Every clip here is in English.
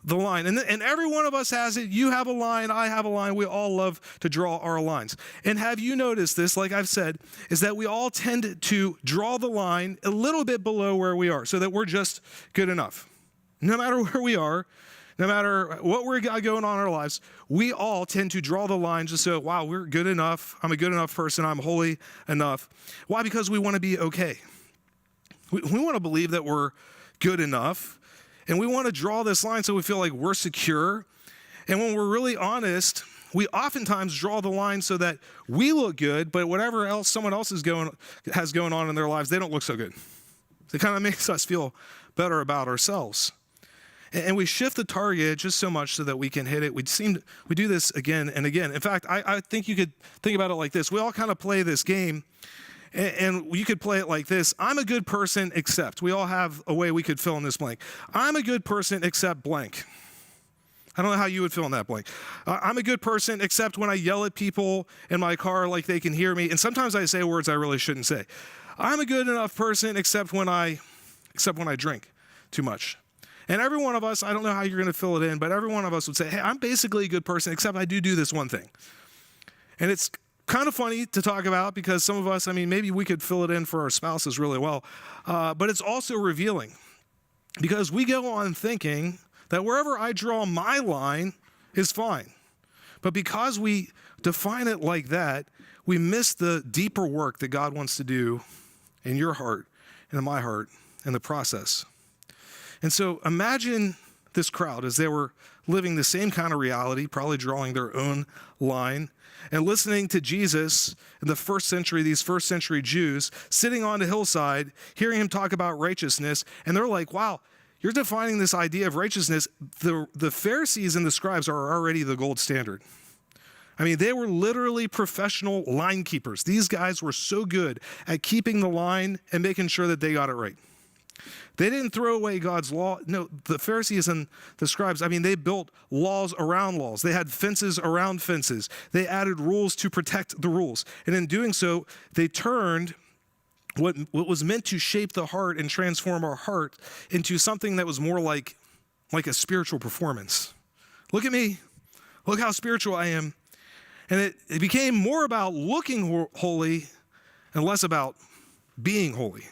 the line. And every one of us has it. You have a line, I have a line. We all love to draw our lines. And have you noticed this, like I've said, is that we all tend to draw the line a little bit below where we are so that we're just good enough. No matter where we are, no matter what we're got going on in our lives, we all tend to draw the line just so, wow, we're good enough. I'm a good enough person. I'm holy enough. Why? Because we want to be okay. We want to believe that we're good enough. And we want to draw this line so we feel like we're secure. And when we're really honest, we oftentimes draw the line so that we look good, but whatever else someone else has going on in their lives, they don't look so good. It kind of makes us feel better about ourselves. And we shift the target just so much so that we can hit it. We do this again and again. In fact, I think you could think about it like this. We all kind of play this game. And you could play it like this. I'm a good person except. We all have a way we could fill in this blank. I'm a good person except blank. I don't know how you would fill in that blank. I'm a good person except when I yell at people in my car like they can hear me. And sometimes I say words I really shouldn't say. I'm a good enough person except when I drink too much. And every one of us, I don't know how you're going to fill it in, but every one of us would say, hey, I'm basically a good person except I do this one thing. And it's kind of funny to talk about because some of us, maybe we could fill it in for our spouses really well, but it's also revealing because we go on thinking that wherever I draw my line is fine. But because we define it like that, we miss the deeper work that God wants to do in your heart and in my heart in the process. And so imagine this crowd as they were living the same kind of reality, probably drawing their own line, and listening to Jesus in the first century, these first century Jews, sitting on the hillside, hearing him talk about righteousness, and they're like, wow, you're defining this idea of righteousness. The Pharisees and the scribes are already the gold standard. They were literally professional line keepers. These guys were so good at keeping the line and making sure that they got it right. They didn't throw away God's law. No, the Pharisees and the scribes, they built laws around laws. They had fences around fences. They added rules to protect the rules. And in doing so, they turned what was meant to shape the heart and transform our heart into something that was more like a spiritual performance. Look at me. Look how spiritual I am. And it became more about looking holy and less about being holy.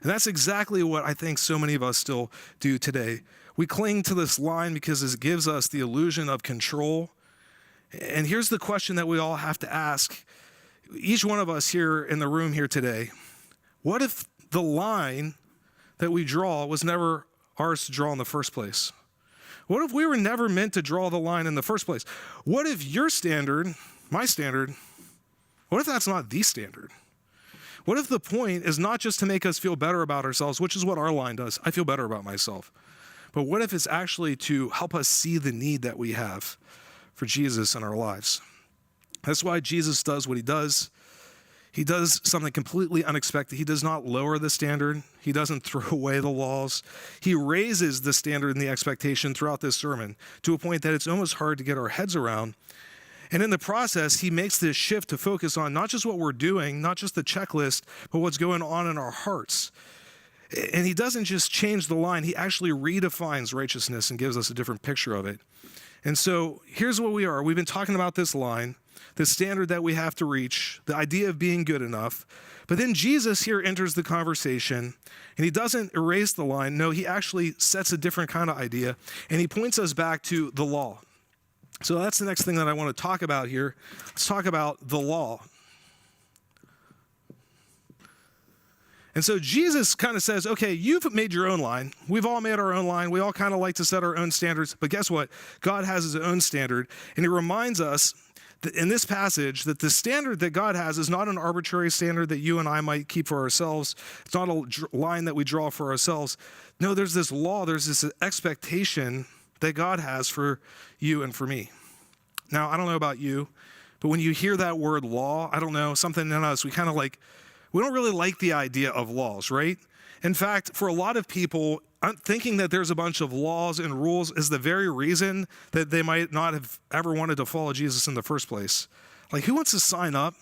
And that's exactly what I think so many of us still do today. We cling to this line because it gives us the illusion of control. And here's the question that we all have to ask, each one of us here in the room here today. What if the line that we draw was never ours to draw in the first place? What if we were never meant to draw the line in the first place? What if your standard, my standard, what if that's not the standard? What if the point is not just to make us feel better about ourselves, which is what our line does. I feel better about myself. But what if it's actually to help us see the need that we have for Jesus in our lives? That's why Jesus does what he does. He does something completely unexpected. He does not lower the standard. He doesn't throw away the laws. He raises the standard and the expectation throughout this sermon to a point that it's almost hard to get our heads around. And in the process, he makes this shift to focus on not just what we're doing, not just the checklist, but what's going on in our hearts. And he doesn't just change the line, he actually redefines righteousness and gives us a different picture of it. And so here's what we are. We've been talking about this line, the standard that we have to reach, the idea of being good enough. But then Jesus here enters the conversation, and he doesn't erase the line. No, he actually sets a different kind of idea, and he points us back to the law. So that's the next thing that I want to talk about here. Let's talk about the law. And so Jesus kind of says, okay, you've made your own line. We've all made our own line. We all kind of like to set our own standards. But guess what? God has his own standard. And he reminds us that in this passage that the standard that God has is not an arbitrary standard that you and I might keep for ourselves. It's not a line that we draw for ourselves. No, there's this law. There's this expectation that God has for you and for me. Now, I don't know about you, but when you hear that word law, I don't know, something in us, we don't really like the idea of laws, right? In fact, for a lot of people, thinking that there's a bunch of laws and rules is the very reason that they might not have ever wanted to follow Jesus in the first place. Like, who wants to sign up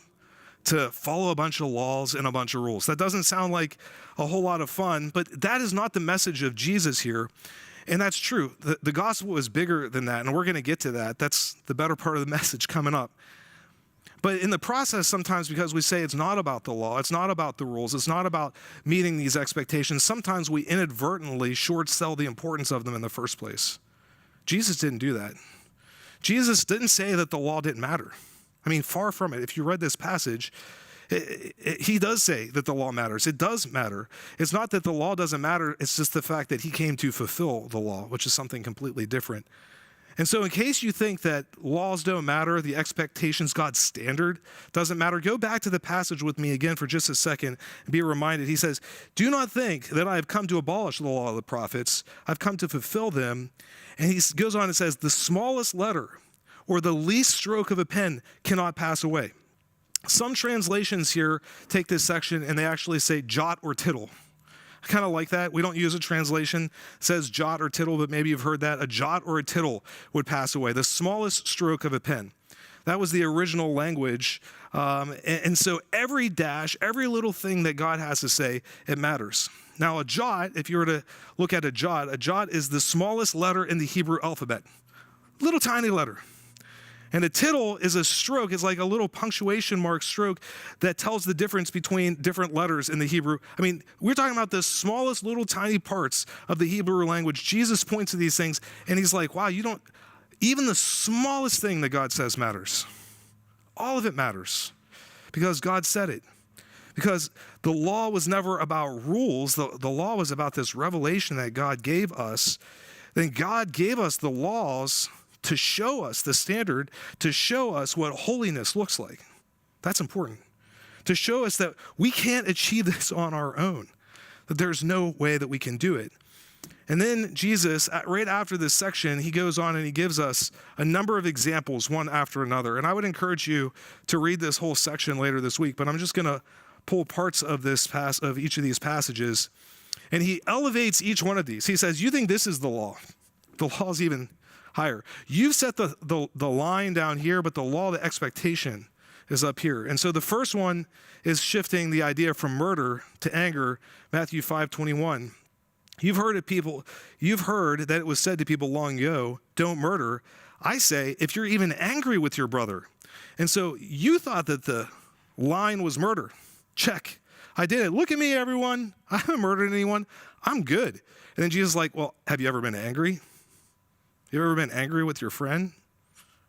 to follow a bunch of laws and a bunch of rules? That doesn't sound like a whole lot of fun, but that is not the message of Jesus here. And that's true. The gospel is bigger than that, and we're going to get to that. That's the better part of the message coming up. But in the process, sometimes because we say it's not about the law, it's not about the rules, it's not about meeting these expectations, sometimes we inadvertently short sell the importance of them in the first place. Jesus didn't do that. Jesus didn't say that the law didn't matter. I mean, far from it. If you read this passage, he does say that the law matters. It does matter. It's not that the law doesn't matter. It's just the fact that he came to fulfill the law, which is something completely different. And so in case you think that laws don't matter, the expectations, God's standard doesn't matter, go back to the passage with me again for just a second and be reminded. He says, do not think that I have come to abolish the law of the prophets. I've come to fulfill them. And he goes on and says, the smallest letter or the least stroke of a pen cannot pass away. Some translations here take this section and they actually say jot or tittle. I kind of like that. We don't use a translation that says jot or tittle, but maybe you've heard that. A jot or a tittle would pass away, the smallest stroke of a pen. That was the original language. And so every dash, every little thing that God has to say, it matters. Now, a jot, if you were to look at a jot is the smallest letter in the Hebrew alphabet. Little tiny letter. And a tittle is a stroke. It's like a little punctuation mark stroke that tells the difference between different letters in the Hebrew. I mean, we're talking about the smallest little tiny parts of the Hebrew language. Jesus points to these things and he's like, wow, even the smallest thing that God says matters. All of it matters because God said it. Because the law was never about rules. The law was about this revelation that God gave us. Then God gave us the laws to show us the standard, to show us what holiness looks like. That's important. To show us that we can't achieve this on our own, that there's no way that we can do it. And then Jesus, right after this section, he goes on and he gives us a number of examples, one after another. And I would encourage you to read this whole section later this week, but I'm just going to pull parts of of each of these passages. And he elevates each one of these. He says, you think this is the law. The law is even higher. You've set the line down here, but the law, the expectation is up here. And so the first one is shifting the idea from murder to anger, Matthew 5:21. You've heard that it was said to people long ago, don't murder. I say, if you're even angry with your brother. And so you thought that the line was murder. Check. I did it. Look at me, everyone. I haven't murdered anyone. I'm good. And then Jesus is like, well, have you ever been angry? You ever been angry with your friend?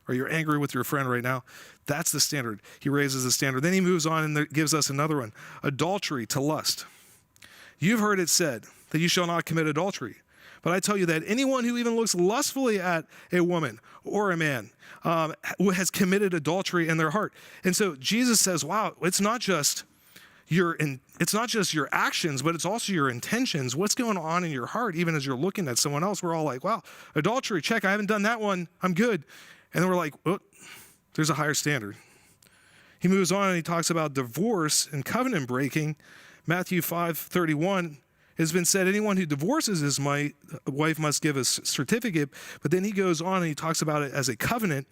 Or you're angry with your friend right now? That's the standard. He raises the standard. Then he moves on and gives us another one. Adultery to lust. You've heard it said that you shall not commit adultery. But I tell you that anyone who even looks lustfully at a woman or a man has committed adultery in their heart. And so Jesus says, wow, it's not just your actions, but it's also your intentions. What's going on in your heart, even as you're looking at someone else? We're all like, wow, adultery, check. I haven't done that one. I'm good. And then we're like, oh, there's a higher standard. He moves on and he talks about divorce and covenant breaking. Matthew 5:31 has been said, anyone who divorces his wife must give a certificate. But then he goes on and he talks about it as a covenant.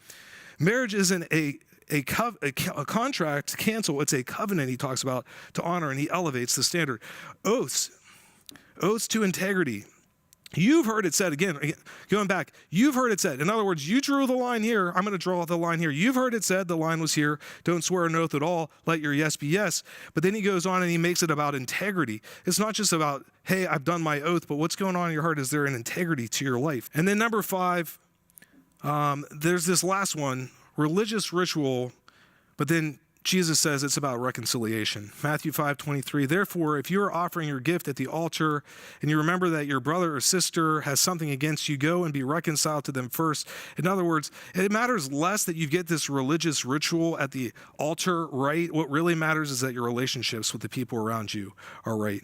Marriage isn't a contract to cancel. It's a covenant he talks about to honor, and he elevates the standard. Oaths to integrity. You've heard it said, again, going back, you've heard it said. In other words, you drew the line here. I'm going to draw the line here. You've heard it said, the line was here. Don't swear an oath at all. Let your yes be yes. But then he goes on and he makes it about integrity. It's not just about, hey, I've done my oath, but what's going on in your heart? Is there an integrity to your life? And then number 5, there's this last one, religious ritual, but then Jesus says it's about reconciliation. Matthew 5:23, therefore, if you're offering your gift at the altar and you remember that your brother or sister has something against you, go and be reconciled to them first. In other words, it matters less that you get this religious ritual at the altar right. What really matters is that your relationships with the people around you are right.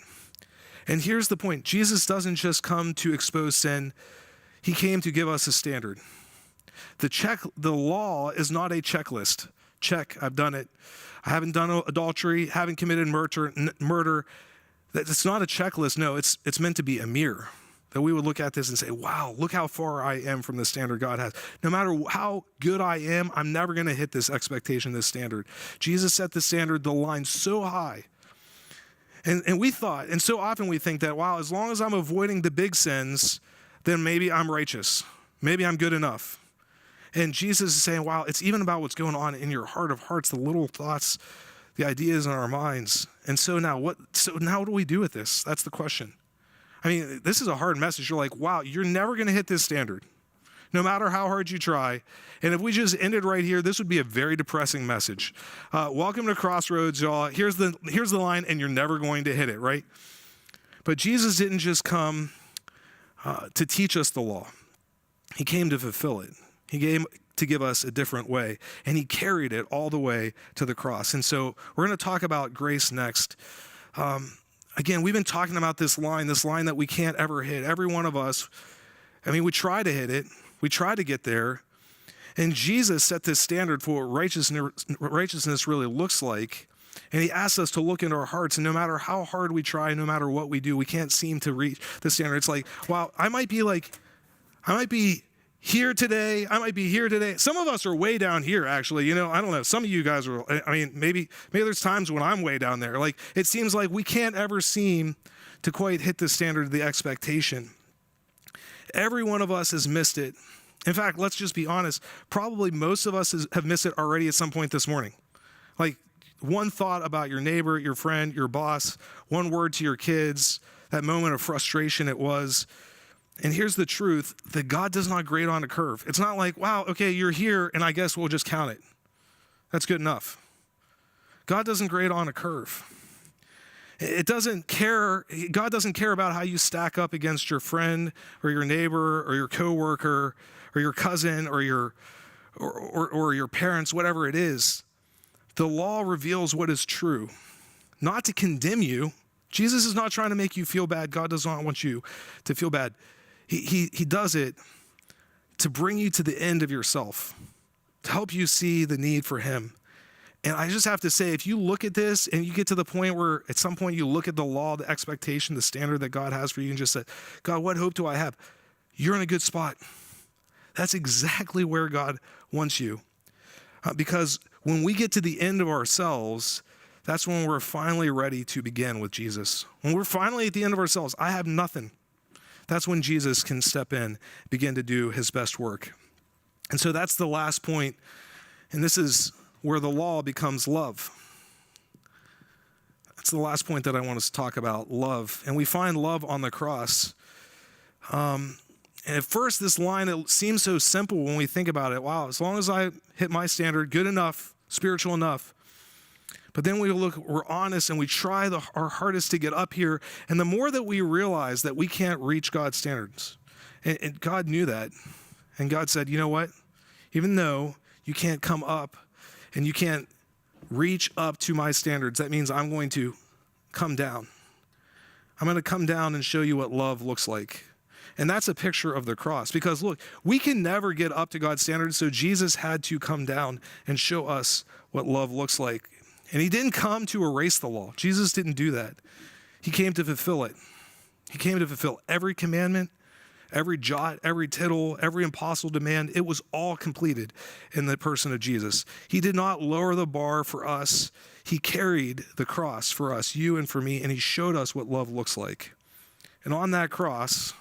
And here's the point. Jesus doesn't just come to expose sin. He came to give us a standard. The law is not a checklist. Check, I've done it. I haven't done adultery, haven't committed murder. It's not a checklist. No, it's meant to be a mirror. That we would look at this and say, wow, look how far I am from the standard God has. No matter how good I am, I'm never going to hit this expectation, this standard. Jesus set the standard, the line so high. And we thought, and so often we think that, wow, as long as I'm avoiding the big sins, then maybe I'm righteous. Maybe I'm good enough. And Jesus is saying, wow, it's even about what's going on in your heart of hearts, the little thoughts, the ideas in our minds. And so now what do we do with this? That's the question. I mean, this is a hard message. You're like, wow, you're never going to hit this standard, no matter how hard you try. And if we just ended right here, this would be a very depressing message. Welcome to Crossroads, y'all. Here's the line, and you're never going to hit it, right? But Jesus didn't just come to teach us the law. He came to fulfill it. He came to give us a different way, and he carried it all the way to the cross. And so we're going to talk about grace next. Again, we've been talking about this line that we can't ever hit. Every one of us, I mean, we try to hit it. We try to get there. And Jesus set this standard for what righteousness really looks like. And he asks us to look into our hearts, and no matter how hard we try, no matter what we do, we can't seem to reach the standard. It's like, wow, I might be here today. I might be here today. Some of us are way down here, actually. I don't know. Some of you guys are, maybe there's times when I'm way down there. Like, it seems like we can't ever seem to quite hit the standard of the expectation. Every one of us has missed it. In fact, let's just be honest. Probably most of us have missed it already at some point this morning. Like, one thought about your neighbor, your friend, your boss, one word to your kids, that moment of frustration it was. And here's the truth, that God does not grade on a curve. It's not like, wow, okay, you're here, and I guess we'll just count it. That's good enough. God doesn't grade on a curve. God doesn't care about how you stack up against your friend or your neighbor or your coworker or your cousin or your parents, whatever it is. The law reveals what is true, not to condemn you. Jesus is not trying to make you feel bad. God does not want you to feel bad. He does it to bring you to the end of yourself, to help you see the need for him. And I just have to say, if you look at this and you get to the point where at some point you look at the law, the expectation, the standard that God has for you and just say, God, what hope do I have? You're in a good spot. That's exactly where God wants you. Because when we get to the end of ourselves, that's when we're finally ready to begin with Jesus. When we're finally at the end of ourselves, I have nothing. That's when Jesus can step in, begin to do his best work. And so that's the last point. And this is where the law becomes love. That's the last point that I want us to talk about, love. And we find love on the cross. And at first, this line, it seems so simple when we think about it. Wow, as long as I hit my standard, good enough, spiritual enough. But then we're honest and we try our hardest to get up here. And the more that we realize that we can't reach God's standards, and God knew that. And God said, you know what? Even though you can't come up and you can't reach up to my standards, that means I'm going to come down. I'm going to come down and show you what love looks like. And that's a picture of the cross. Because look, we can never get up to God's standards, so Jesus had to come down and show us what love looks like. And he didn't come to erase the law. Jesus didn't do that. He came to fulfill it. He came to fulfill every commandment, every jot, every tittle, every impossible demand. It was all completed in the person of Jesus. He did not lower the bar for us. He carried the cross for us, you and for me, and he showed us what love looks like. And on that cross,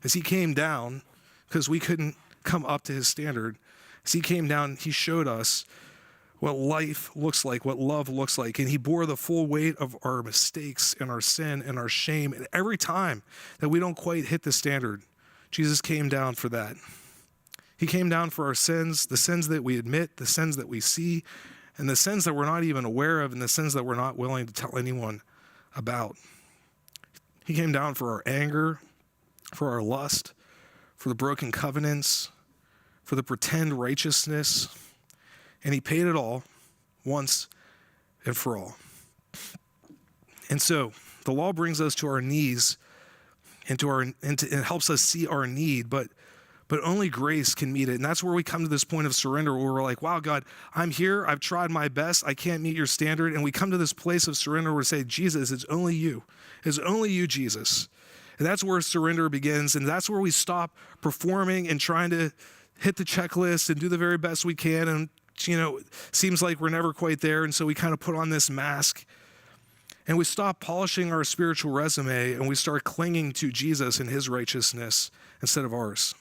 as he came down, because we couldn't come up to his standard, as he came down, he showed us what life looks like, what love looks like. And he bore the full weight of our mistakes and our sin and our shame. And every time that we don't quite hit the standard, Jesus came down for that. He came down for our sins, the sins that we admit, the sins that we see, and the sins that we're not even aware of, and the sins that we're not willing to tell anyone about. He came down for our anger, for our lust, for the broken covenants, for the pretend righteousness. And he paid it all once and for all. And so the law brings us to our knees and it helps us see our need, but only grace can meet it. And that's where we come to this point of surrender where we're like, wow, God, I'm here. I've tried my best. I can't meet your standard. And we come to this place of surrender where we say, Jesus, it's only you. It's only you, Jesus. And that's where surrender begins. And that's where we stop performing and trying to hit the checklist and do the very best we can. And seems like we're never quite there. And so we kind of put on this mask. and we stop polishing our spiritual resume and we start clinging to Jesus and his righteousness instead of ours.